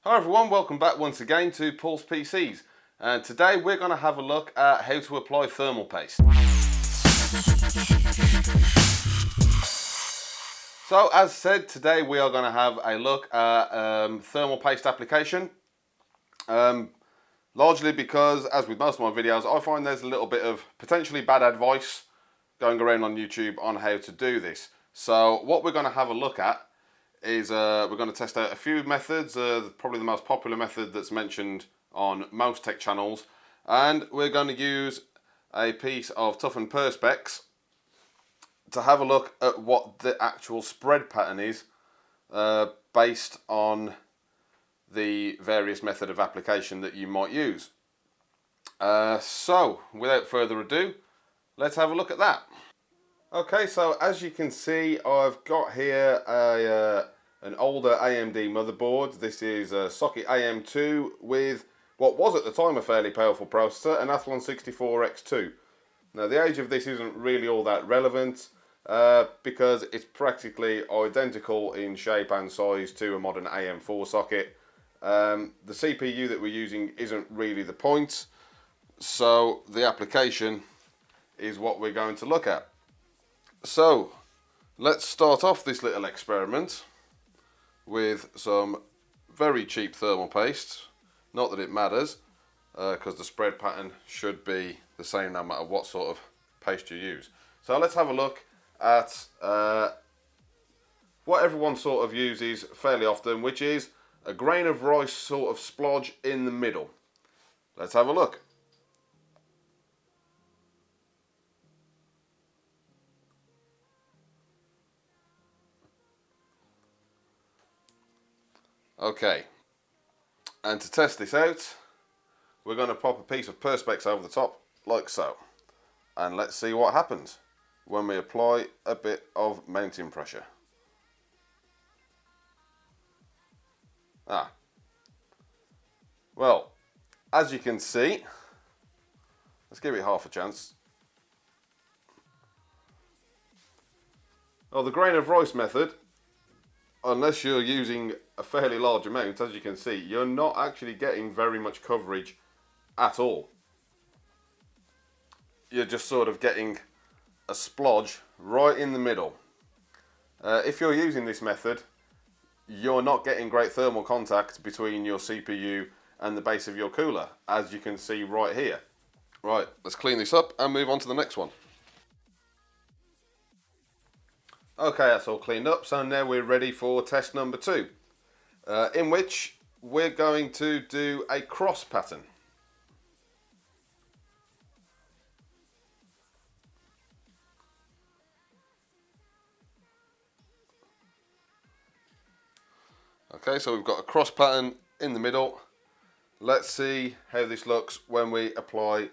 Hi everyone, welcome back once again to Paul's PCs, and today we're going to have a look at how to apply thermal paste. So as said, today we are going to have a look at thermal paste application, largely because, as with most of my videos, I find there's a little bit of potentially bad advice going around on YouTube on how to do this. So what we're going to have a look at is we're going to test out a few methods, probably the most popular method that's mentioned on most tech channels, and we're going to use a piece of toughened perspex to have a look at what the actual spread pattern is based on the various method of application that you might use. So without further ado, let's have a look at that. Okay, so as you can see, I've got here an older AMD motherboard. This is a socket AM2 with what was at the time a fairly powerful processor, an Athlon 64X2. Now the age of this isn't really all that relevant because it's practically identical in shape and size to a modern AM4 socket. The CPU that we're using isn't really the point, so the application is what we're going to look at. So let's start off this little experiment with some very cheap thermal paste. Not that it matters, because the spread pattern should be the same no matter what sort of paste you use. So let's have a look at what everyone sort of uses fairly often, which is a grain of rice sort of splodge in the middle. Let's have a look. Okay, and to test this out, we're going to pop a piece of perspex over the top, like so. And let's see what happens when we apply a bit of mounting pressure. Well, as you can see, let's give it half a chance. Well, the grain of rice method, unless you're using a fairly large amount, as you can see, you're not actually getting very much coverage at all. You're just sort of getting a splodge right in the middle. If you're using this method, you're not getting great thermal contact between your CPU and the base of your cooler, as you can see right here. Right, let's clean this up and move on to the next one. Okay, that's all cleaned up, so now we're ready for test number 2, in which we're going to do a cross pattern. Okay, so we've got a cross pattern in the middle. Let's see how this looks when we apply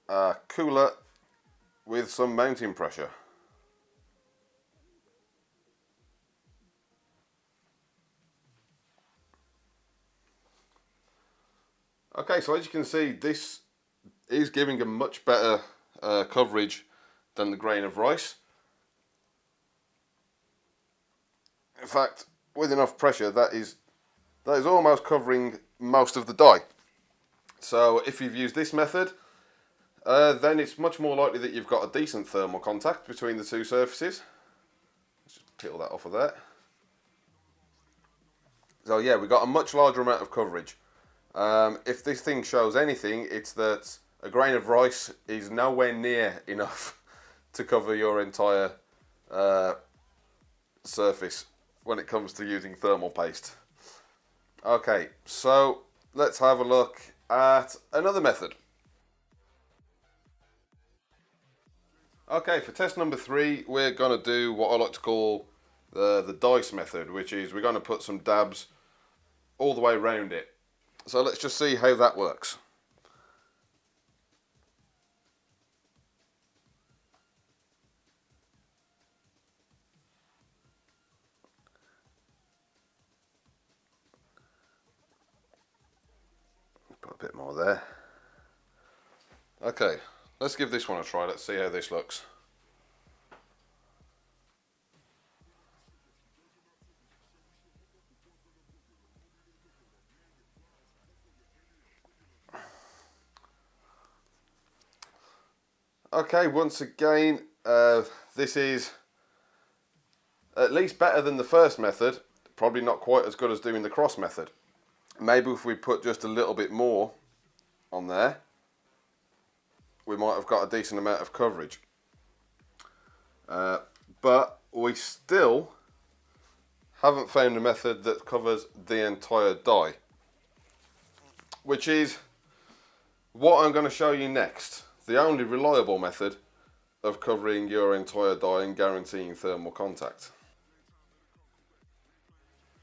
a cooler with some mounting pressure. Okay, so as you can see, this is giving a much better coverage than the grain of rice. In fact, with enough pressure, that is almost covering most of the die. So if you've used this method, then it's much more likely that you've got a decent thermal contact between the two surfaces. Let's just peel that off of there. So yeah, we've got a much larger amount of coverage. If this thing shows anything, it's that a grain of rice is nowhere near enough to cover your entire surface when it comes to using thermal paste. Okay, so let's have a look at another method. Okay, for test number 3, we're going to do what I like to call the dice method, which is we're going to put some dabs all the way around it. So let's just see how that works. Put a bit more there. Okay, let's give this one a try. Let's see how this looks. Okay, once again, this is at least better than the first method. Probably not quite as good as doing the cross method. Maybe if we put just a little bit more on there, we might have got a decent amount of coverage. But we still haven't found a method that covers the entire die, which is what I'm going to show you next. The only reliable method of covering your entire die and guaranteeing thermal contact.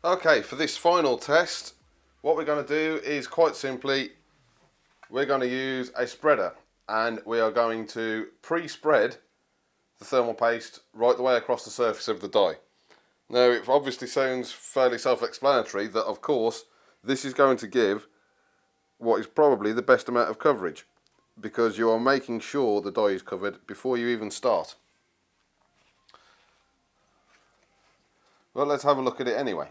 Okay, for this final test, what we're going to do is quite simply, we're going to use a spreader and we are going to pre-spread the thermal paste right the way across the surface of the die. Now, it obviously sounds fairly self-explanatory that, of course, this is going to give what is probably the best amount of coverage, because you are making sure the die is covered before you even start. Well, let's have a look at it anyway.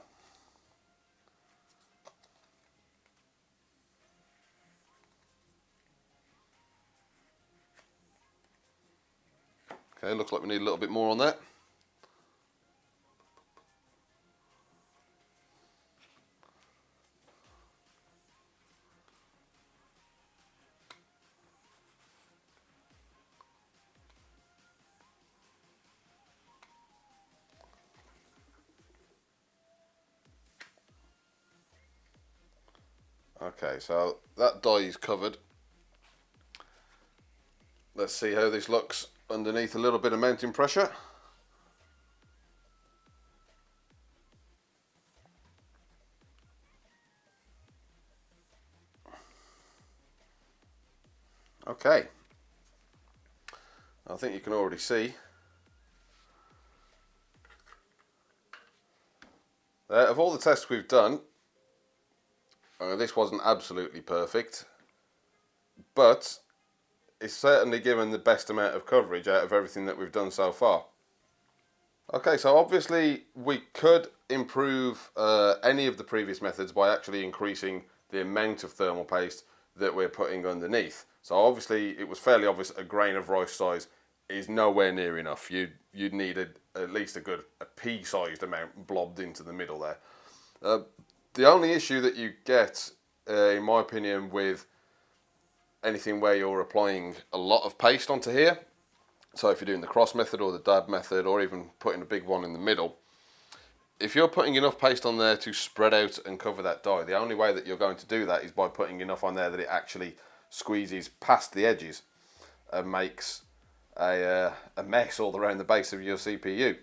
Okay, looks like we need a little bit more on that. Okay, so that die is covered. Let's see how this looks underneath a little bit of mounting pressure. Okay, I think you can already see of all the tests we've done, this wasn't absolutely perfect, but it's certainly given the best amount of coverage out of everything that we've done so far. Okay, so obviously we could improve any of the previous methods by actually increasing the amount of thermal paste that we're putting underneath. So obviously it was fairly obvious a grain of rice size is nowhere near enough. You'd need at least a pea-sized amount blobbed into the middle there. The only issue that you get, in my opinion, with anything where you're applying a lot of paste onto here, so if you're doing the cross method or the dab method or even putting a big one in the middle, if you're putting enough paste on there to spread out and cover that die, the only way that you're going to do that is by putting enough on there that it actually squeezes past the edges and makes a mess all around the base of your CPU.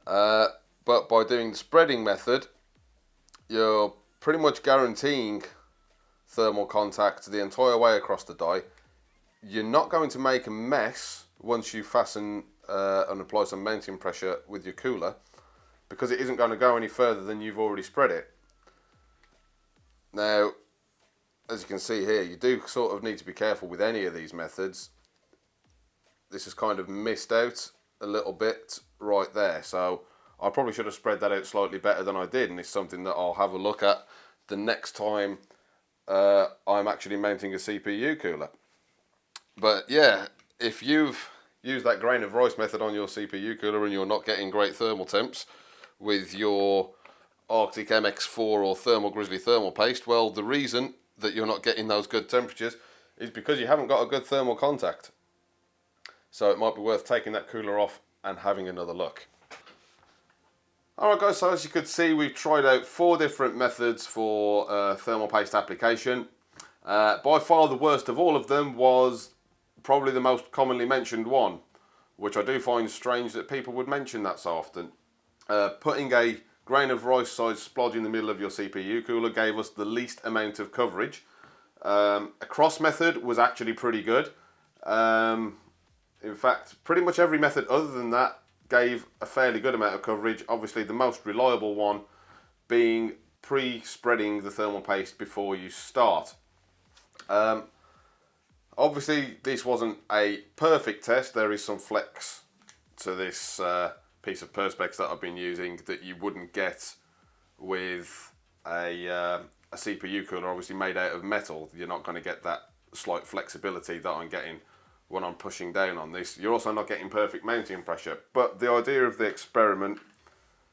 But by doing the spreading method, you're pretty much guaranteeing thermal contact the entire way across the die. You're not going to make a mess once you fasten and apply some mounting pressure with your cooler, because it isn't going to go any further than you've already spread it. Now, as you can see here, you do sort of need to be careful with any of these methods. This has kind of missed out a little bit right there, so I probably should have spread that out slightly better than I did, and it's something that I'll have a look at the next time I'm actually mounting a CPU cooler. But yeah, if you've used that grain of rice method on your CPU cooler and you're not getting great thermal temps with your Arctic MX4 or Thermal Grizzly thermal paste, well, the reason that you're not getting those good temperatures is because you haven't got a good thermal contact. So it might be worth taking that cooler off and having another look. Alright guys, so as you could see, we've tried out 4 different methods for thermal paste application. By far the worst of all of them was probably the most commonly mentioned one, which I do find strange that people would mention that so often. Putting a grain of rice sized splodge in the middle of your CPU cooler gave us the least amount of coverage. A cross method was actually pretty good. In fact, pretty much every method other than that gave a fairly good amount of coverage. Obviously the most reliable one being pre-spreading the thermal paste before you start. Obviously this wasn't a perfect test. There is some flex to this piece of Perspex that I've been using that you wouldn't get with a CPU cooler, obviously made out of metal. You're not going to get that slight flexibility that I'm getting when I'm pushing down on this. You're also not getting perfect mounting pressure, but the idea of the experiment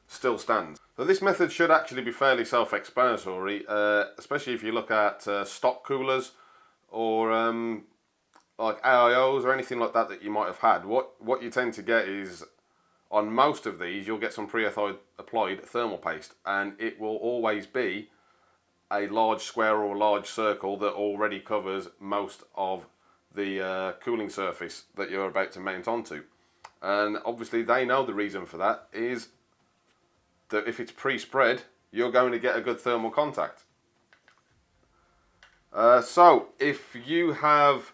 still stands. So this method should actually be fairly self-explanatory, especially if you look at stock coolers or like AIOs or anything like that you might have had. What you tend to get is, on most of these, you'll get some pre-applied thermal paste, and it will always be a large square or a large circle that already covers most of the cooling surface that you're about to mount onto. And obviously they know the reason for that is that if it's pre-spread, you're going to get a good thermal contact. So if you have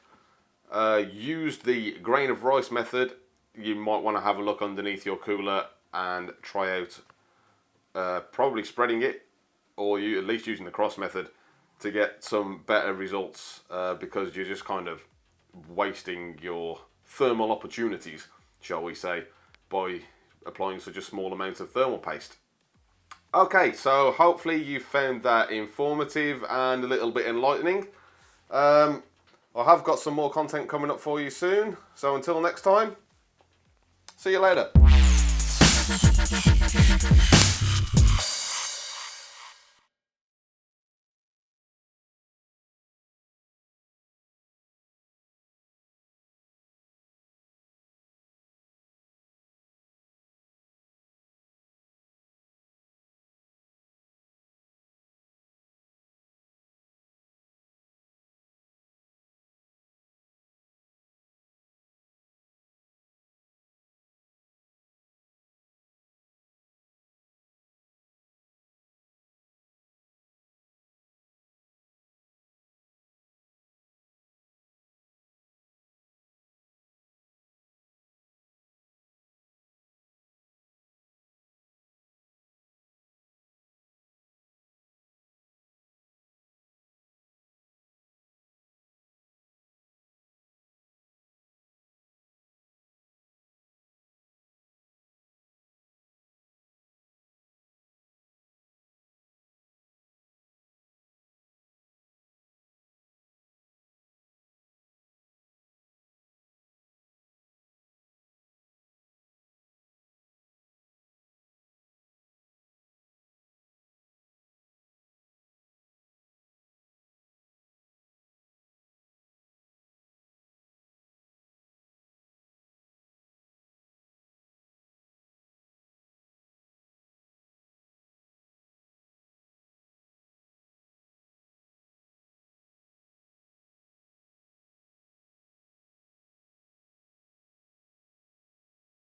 used the grain of rice method, you might want to have a look underneath your cooler and try out probably spreading it, or you at least using the cross method to get some better results, because you're just kind of wasting your thermal opportunities, shall we say, by applying such a small amount of thermal paste. Okay, so hopefully you found that informative and a little bit enlightening. I have got some more content coming up for you soon, so until next time, see you later.